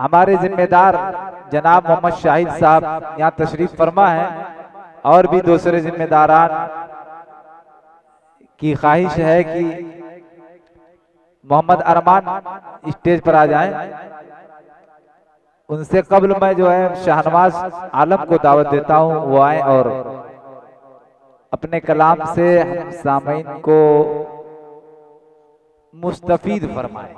ہمارے ذمہ دار جناب محمد شاہد صاحب یہاں تشریف فرما ہے، اور بھی دوسرے ذمہ داران کی خواہش ہے کہ محمد ارمان اسٹیج پر آ جائیں۔ ان سے قبل میں جو ہے شاہنواز عالم کو دعوت دیتا ہوں وہ آئیں اور اپنے کلام سے ہم سامعین کو مستفید فرمائیں۔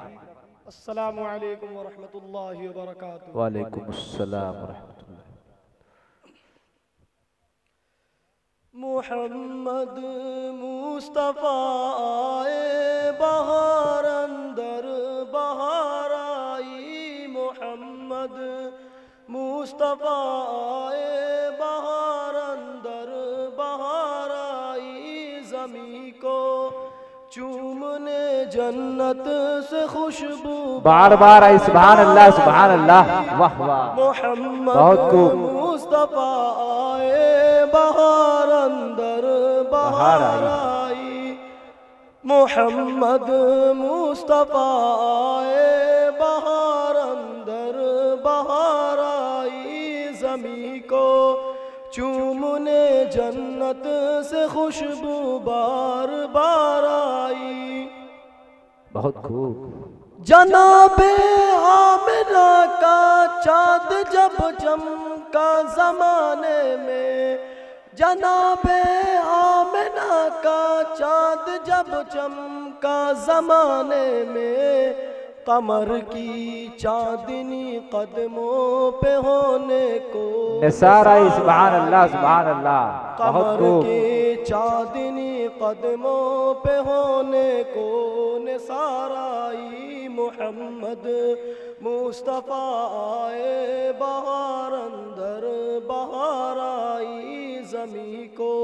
السلام علیکم ورحمۃ اللہ وبرکاتہ۔ وعلیکم السلام ورحمۃ اللہ۔ محمد مصطفیٰ آئے بہار اندر بہار آئی، محمد مصطفیٰ آئے بہار اندر بہار آئی، زمیں کو چومنے جنت سے خوشبو بار بار آئی۔ سبحان اللہ سبحان اللہ، واہ واہ، محمد بہت خوب۔ مصطفیٰ آئے بہار اندر بہار آئی، محمد مصطفیٰ آئے بہار اندر بہار آئی، زمیں کو چومنے جنت سے خوشبو بار بار آئی۔ بہت خوب۔ جناب آمنہ کا چاند جب چمکا زمانے میں، جناب آمنہ کا چاند جب چمکا زمانے میں، قمر کی چاندنی قدموں پہ ہونے کو نثار آئی۔ سبحان اللہ سبحان اللہ، بہت قمر خوب۔ کی چاندنی قدموں پہ ہونے کو نثار آئی، محمد مصطفیٰ آئے بہار اندر بہار آئی، زمیں کو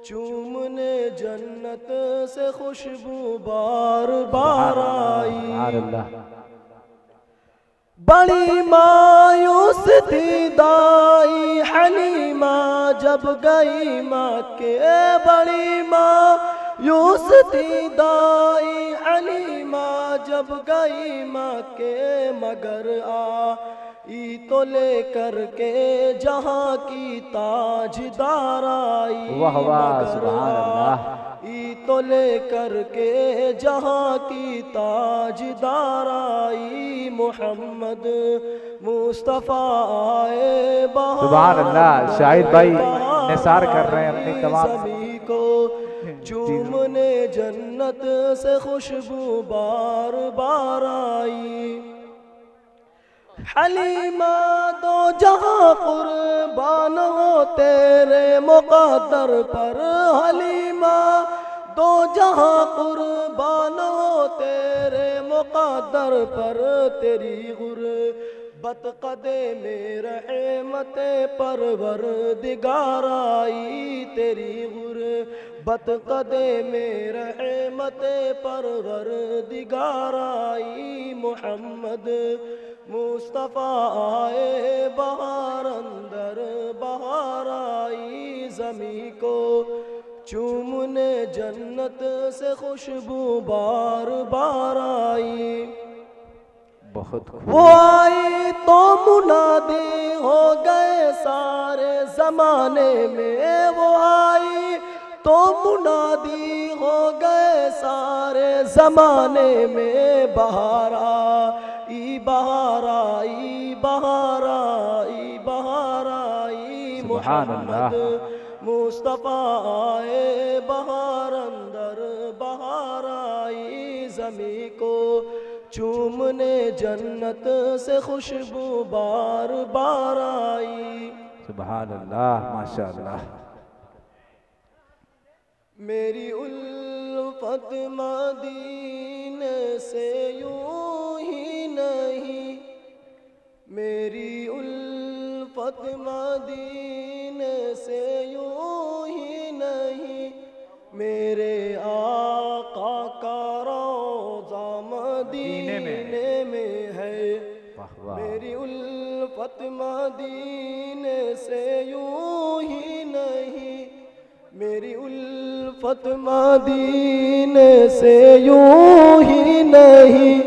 چومنے جنت سے خوشبو بار بار آئی۔ بڑی مایوس تھی دائی حلیمہ جب گئی ماں کے، بڑی مایوس تھی دائی حلیمہ جب گئی ماں کے، مگر آئی تو لے کر کے جہاں کی تاجدار آئی، واہ واہ مگر سبحان اللہ۔ آئی تو لے کر کے جہاں کی تاجدار آئی، محمد مصطفیٰ آئے بہار سبحان اللہ۔ شاہد بھائی نثار کر رہے ہیں اپنی تمام زمیں کو چومنے جنت سے خوشبو بار بار آئی، حلیمہ دو جہاں قربان ہو تیرے مقدر پر، حلیمہ دو جہاں قربان ہو تیرے مقدر پر، تیری غربت قدم رحمت پروردگار آئی، تیری غربت قدم رحمت پروردگار آئی، محمد مصطفیٰ آئے بہار اندر بہار آئی، زمیں کو چومنے جنت سے خوشبو بار بار آئی، بہت خوب۔ وہ آئی تو منادی ہو گئے سارے زمانے میں، وہ آئی تو منادی ہو گئے سارے زمانے میں، بہار آئی بہار آئی بہار آئی بہار آئی، سبحان اللہ۔ محمد مصطفیٰ آئے بہار اندر بہار آئی، زمیں کو چومنے جنت سے خوشبو بار بار آئی، سبحان اللہ ماشاء اللہ۔ میری الفت مدینے سے یوں ہی نہیں، میری الفت مدینے سے یوں ہی نہیں، میرے آقا کا روضہ مدینے میں ہے، میری الفت مدینے سے یوں ہی نہیں، میری الفت مدینے سے یوں ہی نہیں،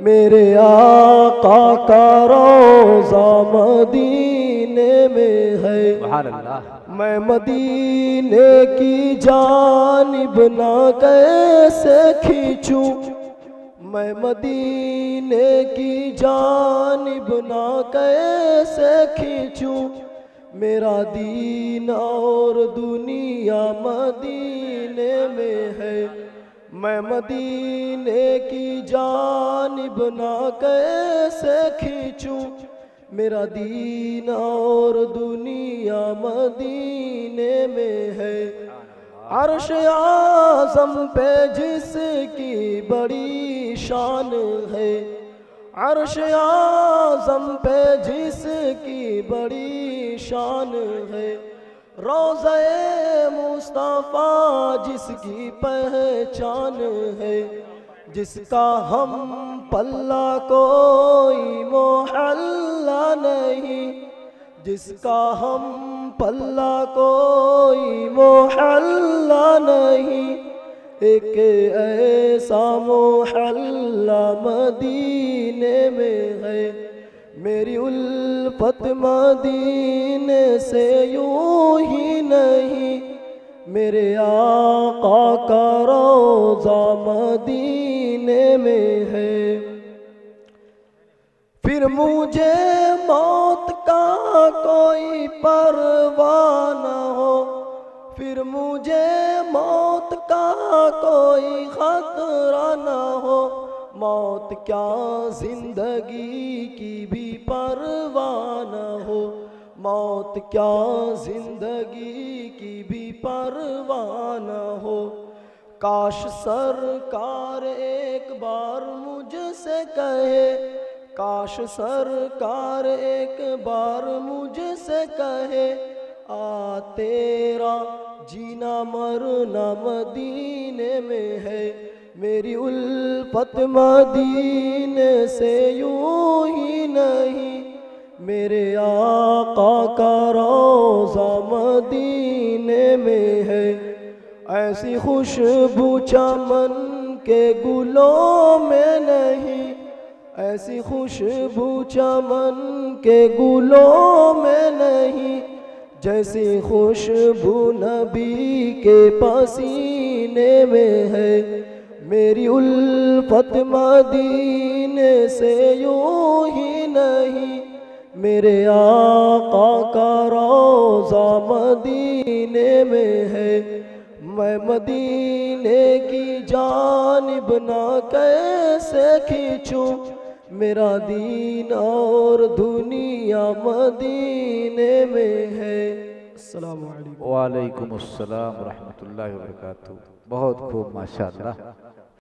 میرے آقا کا روضہ مدینے میں ہے، سبحان اللہ۔ میں مدینے کی جانب نہ کیسے کھینچوں، میں مدینے کی جانب نہ کیسے کھینچوں، میرا دین اور دنیا مدینے میں ہے، میں مدینے کی جانب نہ کیسے کھینچوں، میرا دین اور دنیا مدینے میں ہے۔ عرش اعظم پہ جس کی بڑی شان ہے، عرش اعظم پہ جس کی بڑی شان ہے، روضہ مصطفیٰ جس کی پہچان ہے، جس کا ہم پلہ کوئی محلہ نہیں، جس کا ہم پلہ کوئی محلہ نہیں، ایک ایسا محلہ مدینے میں ہے، میری الفت مدینے سے یوں ہی نہیں، میرے آقا کا روضہ مدینے میں ہے۔ پھر مجھے موت کا کوئی پرواہ نہ ہو، پھر مجھے موت کا کوئی خطرہ نہ ہو، موت کیا زندگی کی بھی پرواہ نہ ہو، موت کیا زندگی کی بھی پرواہ نہ ہو، کاش سرکار ایک بار مجھ سے کہے، کاش سرکار ایک بار مجھ سے کہے، آ تیرا جینا مرنا مدینے میں ہے، میری الفت مدینے سے یوں ہی نہیں، میرے آقا کا روضہ مدینے میں ہے، ایسی خوشبو چمن کے گلوں میں نہیں، ایسی خوشبو چمن کے گلوں میں نہیں، جیسی خوشبو نبی کے پسینے میں ہے، میری الفت مدینے سے یوں ہی نہیں، میرے آقا کا روضہ مدینے میں ہے، میں مدینے کی جانب نہ کیسے کھینچوں، میرا دین اور دنیا مدینے میں ہے۔ السلام علیکم۔ وعلیکم السلام ورحمۃ اللہ وبرکاتہ۔ بہت خوب، ماشاءاللہ۔